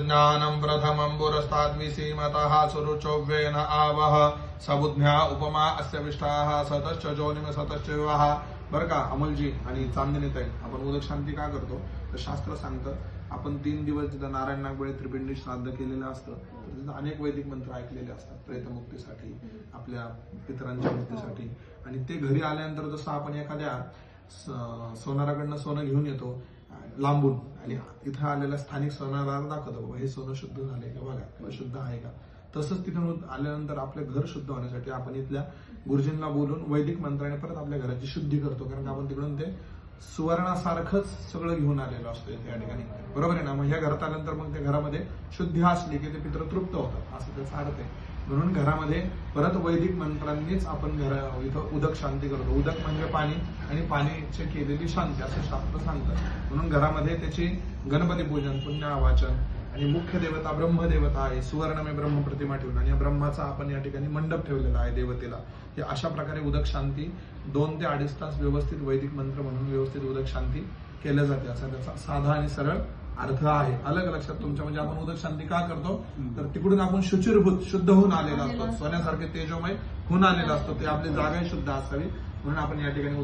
पुण्यानं प्रथमं पुरस्ताद्विसीमतः सुरुचोव्येन आवह सबुध्या उपमा अस्य विष्टाः सतश्च जोनिम सतश्च विवाह. बरं का अमोलजी आणि चांदणीताई, आपण उदक शांती का करतो तर शास्त्र सांगतं आपण 3 दिवस तिथं नारायण नागबळे त्रिपिंडी श्राद्ध केलेलं असतं. तर तिथं अनेक वैदिक मंत्र ऐकलेले असतात प्रेतमुक्तीसाठी, आपल्या पितरांच्या मुक्तीसाठी. आणि ते घरी आल्यानंतर जसं आपण एखाद्या सोनाराकडनं सोनं घेऊन येतो लांबून आणि इथं आलेल्या स्थानिक सोनाराला दाखवतो बाबा हे सोनं शुद्ध झालंय का बघा, शुद्ध आहे का. तसंच तिथून आल्यानंतर आपले घर शुद्ध होण्यासाठी आपण इथल्या गुरुजींना बोलून वैदिक मंत्राने परत आपल्या घराची शुद्धी करतो. कारण का आपण तिकडून ते सुवर्णासारखंच सगळं घेऊन आलेलं असतो त्या ठिकाणी, बरोबर आहे ना. मग ह्या घरात आल्यानंतर मग त्या घरामध्ये शुद्धी असली की ते पित्र तृप्त होतात असं त्याचा अर्थ आहे. म्हणून घरामध्ये परत वैदिक मंत्रांनीच आपण इथं उदक शांती करतो. उदक म्हणजे पाणी आणि पाणीचे केलेली शांती असं शास्त्र सांगतं. म्हणून घरामध्ये त्याची गणपती पूजन, पुण्यावाचन आणि मुख्य देवता ब्रह्मदेवता आहे. सुवर्णमय ब्रह्म प्रतिमा ठेवून आणि या ब्रह्माचा आपण या ठिकाणी मंडप ठेवलेला आहे देवतेला. हे अशा प्रकारे उदक शांती 2 ते 2.5 तास व्यवस्थित वैदिक मंत्र म्हणून व्यवस्थित उदक शांती केल्या जाते. असा त्याचा साधा आणि सरळ अर्थ आहे. अलग लक्षात तुमच्या. म्हणजे आपण उदक शांती का करतो तर तिकडून आपण शुचिरभूत शुद्ध होऊन आलेला असतो, सोन्यासारखे तेजोमय होऊन आलेला असतो. ते आपली जागा शुद्ध असावी म्हणून आपण या ठिकाणी